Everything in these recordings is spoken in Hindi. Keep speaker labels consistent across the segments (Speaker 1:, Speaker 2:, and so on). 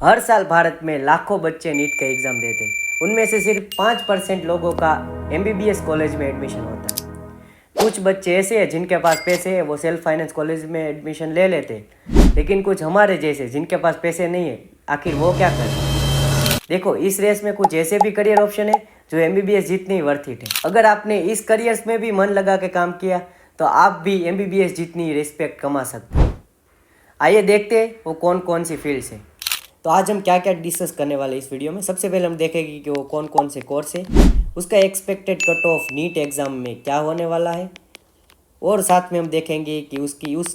Speaker 1: हर साल भारत में लाखों बच्चे नीट का एग्ज़ाम देते हैं। उनमें से सिर्फ 5% लोगों का एमबीबीएस कॉलेज में एडमिशन होता है। कुछ बच्चे ऐसे हैं जिनके पास पैसे है, वो सेल्फ फाइनेंस कॉलेज में एडमिशन ले लेते हैं, लेकिन कुछ हमारे जैसे जिनके पास पैसे नहीं है, आखिर वो क्या करें। देखो, इस रेस में कुछ ऐसे भी करियर ऑप्शन है जो एमबीबीएस जितनी ही वर्थ इट है। अगर आपने इस करियर्स में भी मन लगा के काम किया तो आप भी एमबीबीएस जितनी रिस्पेक्ट कमा सकते हैं। आइए देखते हैं वो कौन कौन सी फील्ड्स है। तो आज हम क्या क्या डिस्कस करने वाले इस वीडियो में। सबसे पहले हम देखेंगे कि वो कौन कौन से कोर्स है, उसका expected cut off NEET exam में क्या होने वाला है, और साथ में हम देखेंगे कि उस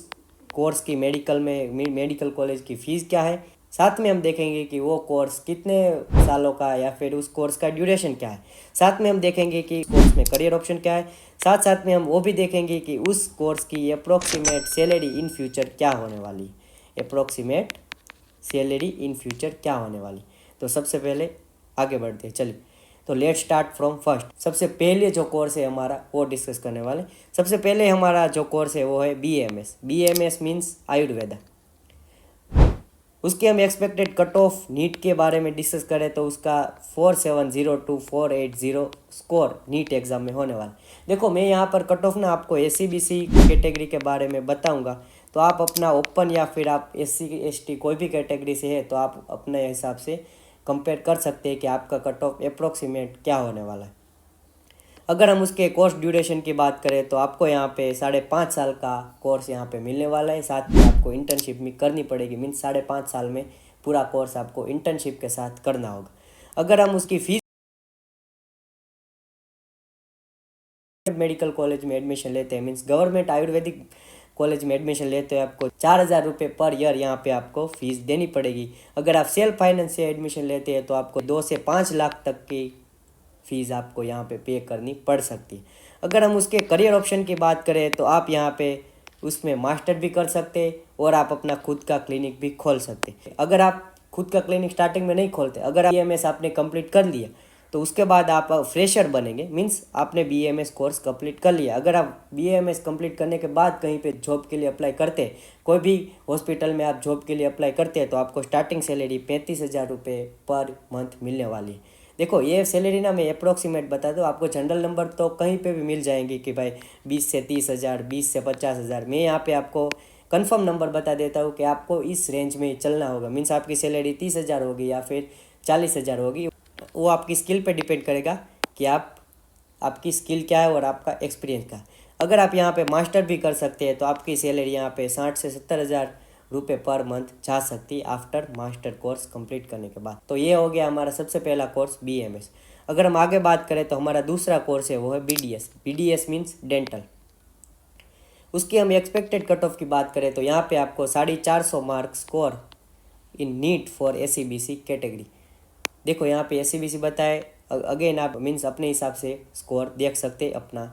Speaker 1: कोर्स की मेडिकल कॉलेज की फ़ीस क्या है। साथ में हम देखेंगे कि वो कोर्स कितने सालों का या फिर उस कोर्स का ड्यूरेशन क्या है। साथ में हम देखेंगे कि कोर्स में करियर ऑप्शन क्या है। साथ साथ में हम वो भी देखेंगे कि उस कोर्स की अप्रोक्सीमेट सैलरी इन फ्यूचर क्या होने वाली है। अप्रोक्सीमेट सैलरी इन फ्यूचर क्या होने वाली। तो सबसे पहले आगे बढ़ते हैं, चलिए। तो लेट स्टार्ट फ्रॉम फर्स्ट। सबसे पहले जो कोर्स है हमारा वो डिस्कस करने वाले। सबसे पहले हमारा जो कोर्स है वो है बीएमएस। BMS means Ayurveda. उसके हम एक्सपेक्टेड कट ऑफ नीट के बारे में डिस्कस करें तो उसका 470 to 480 स्कोर नीट एग्ज़ाम में होने वाला। देखो, मैं यहाँ पर कट ऑफ ना आपको एससीबीसी कैटेगरी के बारे में बताऊँगा, तो आप अपना ओपन या फिर आप एससी एसटी कोई भी कैटेगरी से है तो आप अपने हिसाब से कंपेयर कर सकते हैं कि आपका कट ऑफ अप्रोक्सीमेट क्या होने वाला है। अगर हम उसके कोर्स ड्यूरेशन की बात करें तो आपको यहाँ पे 5.5 साल का कोर्स यहाँ पे मिलने वाला है। साथ में आपको इंटर्नशिप भी करनी पड़ेगी, मीन्स 5.5 साल में पूरा कोर्स आपको इंटर्नशिप के साथ करना होगा। अगर हम उसकी फ़ीस मेडिकल कॉलेज में एडमिशन लेते हैं, मीन्स गवर्नमेंट आयुर्वेदिक कॉलेज में एडमिशन लेते हैं, आपको 4,000 रुपये पर ईयर यहाँ पे आपको फ़ीस देनी पड़ेगी। अगर आप सेल्फ फाइनेंस से एडमिशन लेते हैं तो आपको 2 से 5 लाख तक की फ़ीस आपको यहाँ पे करनी पड़ सकती है। अगर हम उसके करियर ऑप्शन की बात करें तो आप यहाँ पे उसमें मास्टर भी कर सकते हैं और आप अपना खुद का क्लिनिक भी खोल सकते हैं। अगर आप खुद का क्लिनिक स्टार्टिंग में नहीं खोलते, अगर बीएमएस आपने कंप्लीट कर लिया तो उसके बाद आप फ्रेशर बनेंगे, मीन्स आपने बीएमएस कोर्स कंप्लीट कर लिया। अगर आप बीएमएस कंप्लीट करने के बाद कहीं पे जॉब के लिए अप्लाई करते, कोई भी हॉस्पिटल में आप जॉब के लिए अप्लाई करते हैं तो आपको स्टार्टिंग सैलरी 35,000 रुपये पर मंथ मिलने वाली है। देखो, ये सैलरी ना मैं अप्रोक्सीमेट बता दूँ आपको, जनरल नंबर तो कहीं पे भी मिल जाएंगे कि भाई 20 से 30,000, 20 से 50,000। मैं यहाँ पे आपको कंफर्म नंबर बता देता हूँ कि आपको इस रेंज में चलना होगा। मीन्स आपकी सैलरी 30,000 होगी या फिर 40,000 होगी, वो आपकी स्किल पे डिपेंड करेगा कि आपकी स्किल क्या है और आपका एक्सपीरियंस क्या है। अगर आप यहाँ पे मास्टर भी कर सकते हैं तो आपकी सैलरी यहाँ पे 60 से 70,000 रुपये पर मंथ जा सकती है आफ्टर मास्टर कोर्स कंप्लीट करने के बाद। तो ये हो गया हमारा सबसे पहला कोर्स बीएमएस। अगर हम आगे बात करें तो हमारा दूसरा कोर्स है वो है बीडीएस। BDS means dental. उसकी हम एक्सपेक्टेड कट ऑफ की बात करें तो यहाँ पे आपको 450 mark score in NEET for SC BC category. देखो, यहाँ पे एससीबीसी बताए, अगेन आप मीन्स अपने हिसाब से स्कोर देख सकते अपना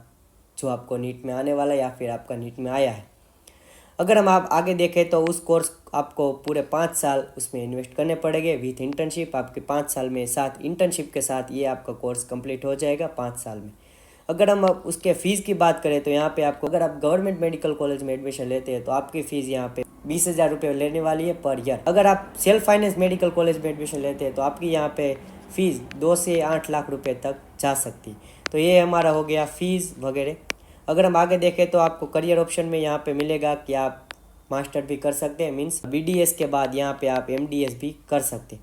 Speaker 1: जो आपको नीट में आने वाला है या फिर आपका नीट में आया है। अगर हम आप आगे देखें तो उस कोर्स आपको पूरे 5 साल उसमें इन्वेस्ट करने पड़ेंगे विथ इंटर्नशिप। आपके 5 साल में साथ इंटर्नशिप के साथ ये आपका कोर्स कंप्लीट हो जाएगा 5 साल में। अगर हम उसके फ़ीस की बात करें तो यहाँ पे आपको, अगर आप गवर्नमेंट मेडिकल कॉलेज में एडमिशन लेते हैं तो आपकी फ़ीस यहाँ पे 20,000 रुपये लेने वाली है पर ईयर। अगर आप सेल्फ फाइनेंस मेडिकल कॉलेज में एडमिशन लेते हैं तो आपकी यहाँ पे फ़ीस 2 से 8 लाख रुपये तक जा सकती। तो ये हमारा हो गया फ़ीस वगैरह। अगर हम आगे देखें तो आपको करियर ऑप्शन में यहाँ पे मिलेगा कि आप मास्टर भी कर सकते हैं, मीन्स बीडीएस के बाद यहाँ पे आप एमडीएस भी कर सकते हैं।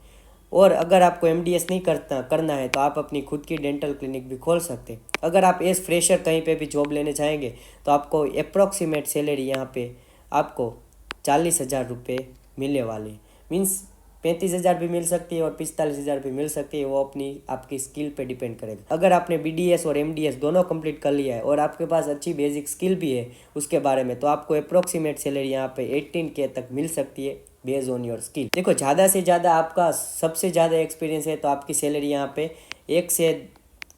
Speaker 1: और अगर आपको एमडीएस नहीं करना है तो आप अपनी खुद की डेंटल क्लिनिक भी खोल सकते हैं। अगर आप एज फ्रेशर कहीं पे भी जॉब लेने चाहेंगे तो आपको अप्रोक्सीमेट सैलरी यहाँ पे आपको 40,000 रुपये मिलने वाली, मीन्स 35,000 भी मिल सकती है और 45,000 भी मिल सकती है। वो अपनी आपकी स्किल पे डिपेंड करेगा। अगर आपने बीडीएस और एमडीएस दोनों कंप्लीट कर लिया है और आपके पास अच्छी बेसिक स्किल भी है उसके बारे में, तो आपको अप्रोक्सीमेट सैलरी यहाँ पे 18K तक मिल सकती है बेस्ड ऑन योर स्किल। देखो, ज़्यादा से ज़्यादा आपका सबसे ज़्यादा एक्सपीरियंस है तो आपकी सैलरी यहाँ पे 1 से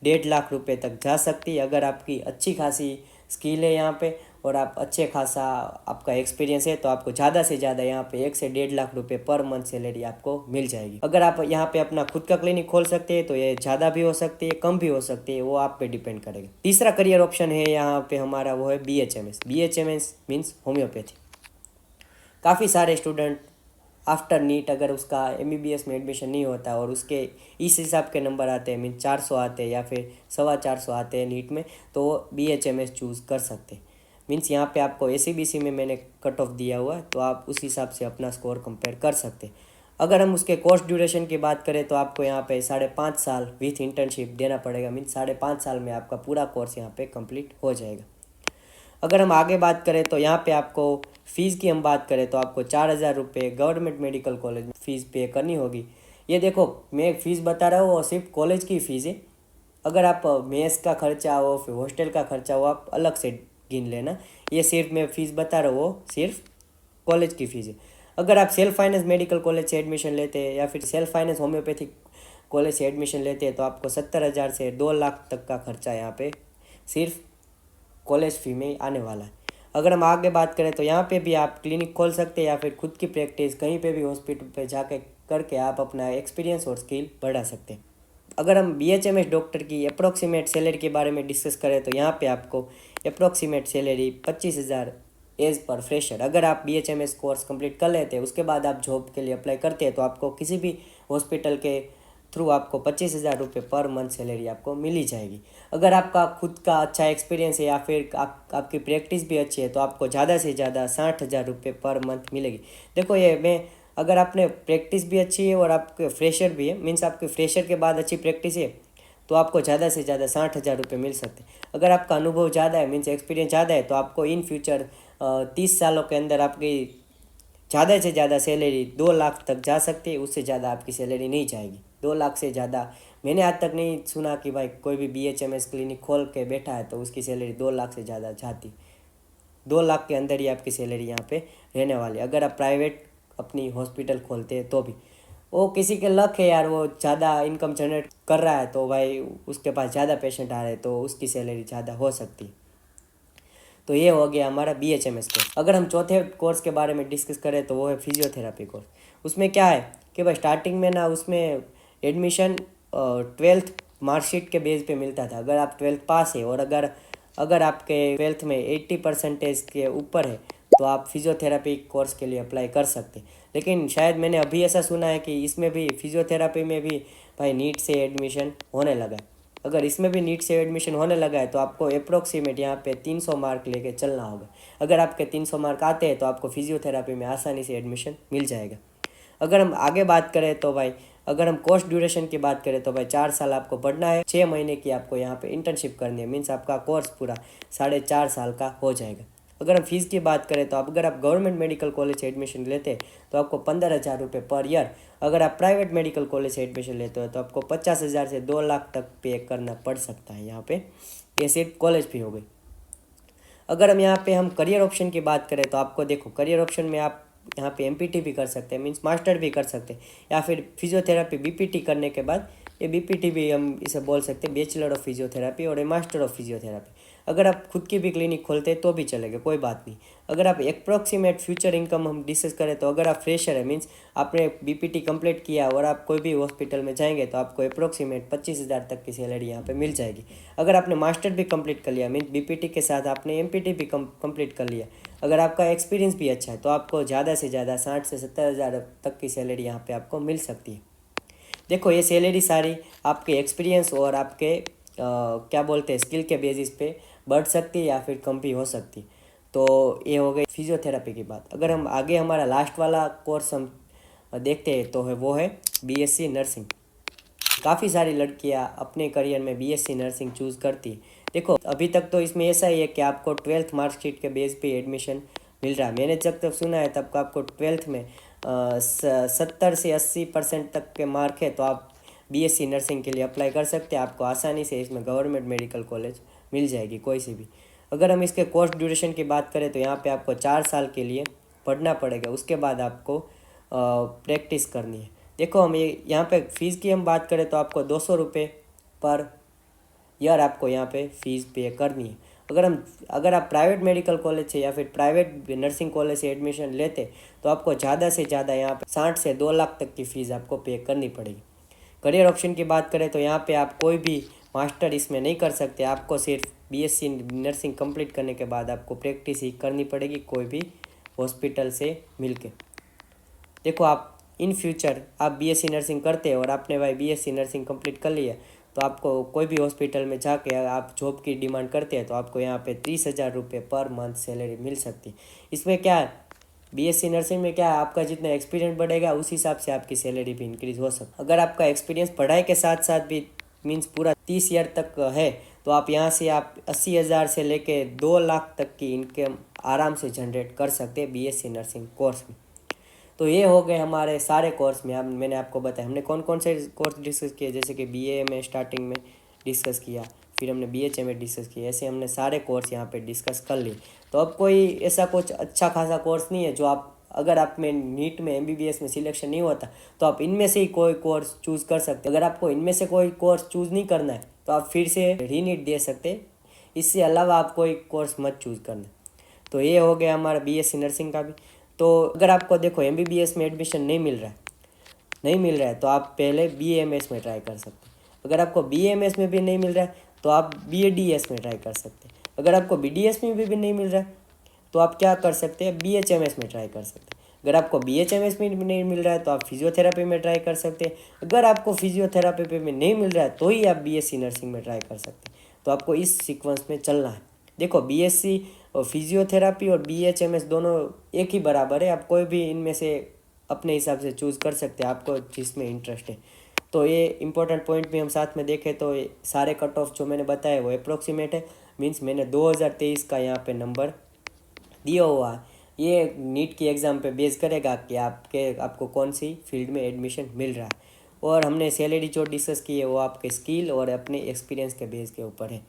Speaker 1: 1.5 लाख रुपये तक जा सकती है। अगर आपकी अच्छी खासी स्किल है यहाँ पे और आप अच्छे खासा आपका एक्सपीरियंस है तो आपको ज़्यादा से ज़्यादा यहाँ पे 1 से 1.5 लाख रुपये पर मंथ सैलरी आपको मिल जाएगी। अगर आप यहाँ पे अपना खुद का क्लिनिक खोल सकते हैं तो ये ज़्यादा भी हो सकती है, कम भी हो सकती है, वो आप पे डिपेंड करेगा। तीसरा करियर ऑप्शन है यहाँ पे हमारा वो है बीएचएमएस। BHMS means homeopathy. काफ़ी सारे स्टूडेंट आफ्टर नीट अगर उसका एमबीबीएस में एडमिशन नहीं होता और उसके इस हिसाब के नंबर आते हैं, मीन 400 आते हैं या फिर 425 आते हैं नीट में, तो वो BHMS चूज़ कर सकते हैं। मीन्स यहाँ पे आपको ACBC में मैंने कट ऑफ दिया हुआ है, तो आप उस हिसाब से अपना स्कोर कंपेयर कर सकते हैं। अगर हम उसके कोर्स ड्यूरेशन की बात करें तो आपको यहाँ पे 5.5 साल विथ इंटर्नशिप देना पड़ेगा। मीन्स 5.5 साल में आपका पूरा कोर्स यहाँ पे कंप्लीट हो जाएगा। अगर हम आगे बात करें तो यहाँ पे आपको फ़ीस की हम बात करें तो आपको 4,000 रुपये गवर्नमेंट मेडिकल कॉलेज में फ़ीस पे करनी होगी। ये देखो, मैं फ़ीस बता रहा हूँ वो सिर्फ कॉलेज की फ़ीस है। अगर आप मेस का खर्चा हो फिर हॉस्टल का खर्चा हो आप अलग से गिन लेना। ये सिर्फ मैं फ़ीस बता रहा हूँ वो सिर्फ कॉलेज की फ़ीस है। अगर आप सेल्फ फाइनेंस मेडिकल कॉलेज से एडमिशन लेते हैं या फिर सेल्फ फाइनेंस होम्योपैथिक कॉलेज से एडमिशन लेते हैं तो आपको 70,000 से 2 लाख तक का खर्चा यहाँ पे सिर्फ कॉलेज फ़ी में आने वाला है। अगर हम आगे बात करें तो यहाँ पे भी आप क्लिनिक खोल सकते हैं या फिर खुद की प्रैक्टिस कहीं पे भी हॉस्पिटल पे जाके करके आप अपना एक्सपीरियंस और स्किल बढ़ा सकते हैं। अगर हम BHMS डॉक्टर की अप्रोक्सीमेट सैलरी के बारे में डिस्कस करें तो यहाँ पे आपको approximate salary 25,000 as per fresher. अगर आप BHMS कोर्स कंप्लीट कर लेते हैं उसके बाद आप जॉब के लिए अप्लाई करते हैं तो आपको किसी भी हॉस्पिटल के थ्रू आपको 25,000 रुपये पर मंथ सैलरी आपको मिल ही जाएगी। अगर आपका खुद का अच्छा एक्सपीरियंस है या फिर आपकी प्रैक्टिस भी अच्छी है तो आपको ज़्यादा से ज़्यादा 60,000 रुपये पर मंथ मिलेगी। देखो ये मैं, अगर आपने प्रैक्टिस भी अच्छी है और आपके फ्रेशर भी है, मीन्स आपके फ्रेशर के बाद अच्छी प्रैक्टिस है तो आपको ज़्यादा से ज़्यादा 60,000 रुपये मिल सकते हैं। अगर आपका अनुभव ज़्यादा है, मीन्स एक्सपीरियंस ज़्यादा है, तो आपको इन फ्यूचर 30 सालों के अंदर आपकी ज़्यादा से ज़्यादा सैलरी 2 लाख तक जा सकती है। उससे ज़्यादा आपकी सैलरी नहीं जाएगी। 2 लाख से ज़्यादा मैंने आज तक नहीं सुना कि भाई कोई भी BHMS क्लिनिक खोल के बैठा है तो उसकी सैलरी 2 लाख से ज़्यादा जाती। 2 लाख के अंदर ही आपकी सैलरी यहाँ पे रहने वाली। अगर आप प्राइवेट अपनी हॉस्पिटल खोलते हैं तो भी वो किसी के लक है यार, वो ज़्यादा इनकम जनरेट कर रहा है तो भाई उसके पास ज़्यादा पेशेंट आ रहे हैं तो उसकी सैलरी ज़्यादा हो सकती है। तो ये हो गया हमारा BHMS कोर्स। अगर हम चौथे कोर्स के बारे में डिस्कस करें तो वो है फिजियोथेरापी कोर्स। उसमें क्या है कि भाई स्टार्टिंग में ना उसमें एडमिशन 12th मार्कशीट के बेस पे मिलता था। अगर आप 12th पास है और अगर आपके 12th में 80% के ऊपर है तो आप फिजियोथेरापी कोर्स के लिए अप्लाई कर सकते। लेकिन शायद मैंने अभी ऐसा सुना है कि इसमें भी फिजियोथेरापी में भी भाई नीट से एडमिशन होने लगा है। अगर इसमें भी नीट से एडमिशन होने लगा है तो आपको अप्रोक्सीमेट यहाँ पे 300 मार्क लेके चलना होगा। अगर आपके 300 मार्क आते हैं तो आपको फिजियोथेरापी में आसानी से एडमिशन मिल जाएगा। अगर हम आगे बात करें तो भाई, अगर हम कोर्स ड्यूरेशन की बात करें तो भाई 4 साल आपको पढ़ना है, 6 महीने की आपको यहाँ पे इंटर्नशिप करनी है। मीन्स आपका कोर्स पूरा 4.5 साल का हो जाएगा। अगर हम फीस की बात करें तो अगर आप गवर्नमेंट मेडिकल कॉलेज से एडमिशन लेते हैं तो आपको 15,000 रुपये पर ईयर। अगर आप प्राइवेट मेडिकल कॉलेज से एडमिशन लेते हो तो आपको 50,000 से 2 लाख तक पे करना पड़ सकता है। यहाँ पे ये सिर्फ कॉलेज फी हो गई। अगर हम करियर ऑप्शन की बात करें तो आपको देखो, करियर ऑप्शन में आप यहाँ पे MPT भी कर सकते हैं, मीन्स मास्टर भी कर सकते हैं, या फिर फिजियोथेरापी BPT करने के बाद ये BPT भी हम इसे बोल सकते हैं, बैचलर ऑफ फिजियोथेरापी और ये मास्टर ऑफ फिजियोथेरापी। अगर आप खुद की भी क्लिनिक खोलते हैं तो भी चलेगा, कोई बात नहीं। अगर आप अप्रॉक्सीमेट फ्यूचर इनकम हम डिस्कस करें तो अगर आप फ्रेशर है, मीन्स आपने BPT कंप्लीट किया और आप कोई भी हॉस्पिटल में जाएंगे तो आपको अप्रॉक्सीमेट 25,000 तक की सैलरी यहाँ पे मिल जाएगी। अगर आपने मास्टर भी कंप्लीट कर लिया, मीन्स BPT के साथ आपने MPT भी कंप्लीट कर लिया, अगर आपका एक्सपीरियंस भी अच्छा है तो आपको ज़्यादा से ज़्यादा 60 से 70,000 तक की सैलरी यहाँ पे आपको मिल सकती है। देखो ये सैलरी सारी आपके एक्सपीरियंस और आपके क्या बोलते हैं स्किल के बेसिस पे बढ़ सकती है या फिर कम भी हो सकती है। तो ये हो गई फिजियोथेरापी की बात। अगर हम आगे हमारा लास्ट वाला कोर्स हम देखते हैं तो वो है BSc नर्सिंग। काफ़ी सारी लड़कियां अपने करियर में BSc नर्सिंग चूज़ करती है। देखो अभी तक तो इसमें ऐसा ही है कि आपको 12th मार्कशीट के बेस पे एडमिशन मिल रहा है। मैंने जब तक सुना है तब का आपको 12th में 70 से 80% तक के मार्क है तो आप BSc नर्सिंग के लिए अप्लाई कर सकते हैं। आपको आसानी से इसमें गवर्नमेंट मेडिकल कॉलेज मिल जाएगी कोई सी भी। अगर हम इसके कोर्स ड्यूरेशन की बात करें तो यहाँ पे आपको 4 साल के लिए पढ़ना पड़ेगा, उसके बाद आपको प्रैक्टिस करनी है। देखो हम ये यहाँ पे फ़ीस की हम बात करें तो आपको 200 रुपये पर ईयर आपको यहाँ पे फ़ीस पे करनी है। अगर आप प्राइवेट मेडिकल कॉलेज से या फिर प्राइवेट नर्सिंग कॉलेज से एडमिशन लेते तो आपको ज़्यादा से ज़्यादा यहाँ पे 60 से 2 लाख तक की फ़ीस आपको पे करनी पड़ेगी। करियर ऑप्शन की बात करें तो यहाँ पे आप कोई भी मास्टर इसमें नहीं कर सकते। आपको सिर्फ BSc नर्सिंग कंप्लीट करने के बाद आपको प्रैक्टिस ही करनी पड़ेगी कोई भी हॉस्पिटल से मिलके। देखो आप इन फ्यूचर आप बीएससी नर्सिंग करते हैं और आपने भाई बीएससी नर्सिंग कंप्लीट कर लिया, तो आपको कोई भी हॉस्पिटल में जाके आप जॉब की डिमांड करते हैं तो आपको यहाँ पे 30,000 रुपये पर मंथ सैलरी मिल सकती है। इसमें क्या है, बीएससी नर्सिंग में क्या है, आपका जितना एक्सपीरियंस बढ़ेगा उस हिसाब से आपकी सैलरी भी इंक्रीज हो सकती है। अगर आपका एक्सपीरियंस पढ़ाई के साथ साथ भी मीन्स पूरा 30 ईयर तक है, तो आप यहाँ से आप 80,000 से लेके 2 लाख तक की इनकम आराम से जनरेट कर सकते हैं बीएससी नर्सिंग कोर्स में। तो ये हो गए हमारे सारे कोर्स में। मैंने आपको बताया हमने कौन कौन से कोर्स डिस्कस किए, जैसे कि बीए में स्टार्टिंग में डिस्कस किया, फिर हमने बीएचए में डिस्कस किया, ऐसे हमने सारे कोर्स यहाँ पे डिस्कस कर लिए। तो अब कोई ऐसा कुछ अच्छा खासा कोर्स नहीं है जो आप, अगर आप में नीट में एमबीबीएस में सिलेक्शन नहीं होता तो आप इनमें से ही कोई कोर्स चूज़ कर सकते। अगर आपको इनमें से कोई कोर्स चूज़ नहीं करना है तो आप फिर से रीनीट दे सकते, इससे अलावा आप कोई कोर्स मत चूज़ करना। तो ये हो गया हमारा बीएससी नर्सिंग का भी। तो अगर आपको देखो एमबीबीएस में एडमिशन नहीं मिल रहा है तो आप पहले बीएमएस में ट्राई कर सकते हैं। अगर आपको बीएमएस में भी नहीं मिल रहा है तो आप बीएडीएस में ट्राई कर सकते हैं। अगर आपको बीडीएस में भी नहीं मिल रहा है तो आप क्या कर सकते हैं, बीएचएमएस में ट्राई कर सकते हैं। अगर आपको बीएचएमएस में भी नहीं मिल रहा है तो आप फिजियोथेरापी में ट्राई कर सकते हैं। अगर आपको फिजियोथेरापी में नहीं मिल रहा है तो ही आप बीएससी नर्सिंग में ट्राई कर सकते हैं। तो आपको इस सीक्वेंस में चलना है। देखो बीएससी और फिजियोथेरापी और बीएचएमएस दोनों एक ही बराबर है, आप कोई भी इनमें से अपने हिसाब से चूज़ कर सकते हैं, आपको जिसमें इंटरेस्ट है। तो ये इंपॉर्टेंट पॉइंट भी हम साथ में देखें तो ये सारे कट ऑफ जो मैंने बताए वो अप्रोक्सीमेट है, मीन्स मैंने 2023 का यहाँ पे नंबर दिया हुआ है। ये नीट की एग्ज़ाम पे बेस करेगा कि आपको कौन सी फील्ड में एडमिशन मिल रहा है। और हमने सैलरी जो डिस्कस की है वो आपके स्किल और अपने एक्सपीरियंस के बेस के ऊपर है।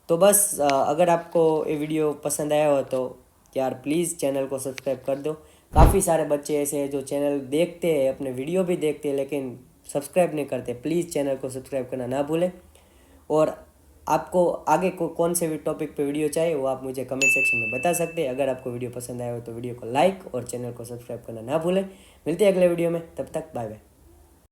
Speaker 1: तो बस अगर आपको ये वीडियो पसंद आया हो तो यार प्लीज़ चैनल को सब्सक्राइब कर दो। काफ़ी सारे बच्चे ऐसे हैं जो चैनल देखते हैं, अपने वीडियो भी देखते हैं लेकिन सब्सक्राइब नहीं करते। प्लीज़ चैनल को सब्सक्राइब करना ना भूलें। और आपको आगे को कौन से भी टॉपिक पे वीडियो चाहिए वो आप मुझे कमेंट सेक्शन में बता सकते हैं। अगर आपको वीडियो पसंद आया हो तो वीडियो को लाइक और चैनल को सब्सक्राइब करना ना भूलें। मिलते हैं अगले वीडियो में, तब तक बाय बाय।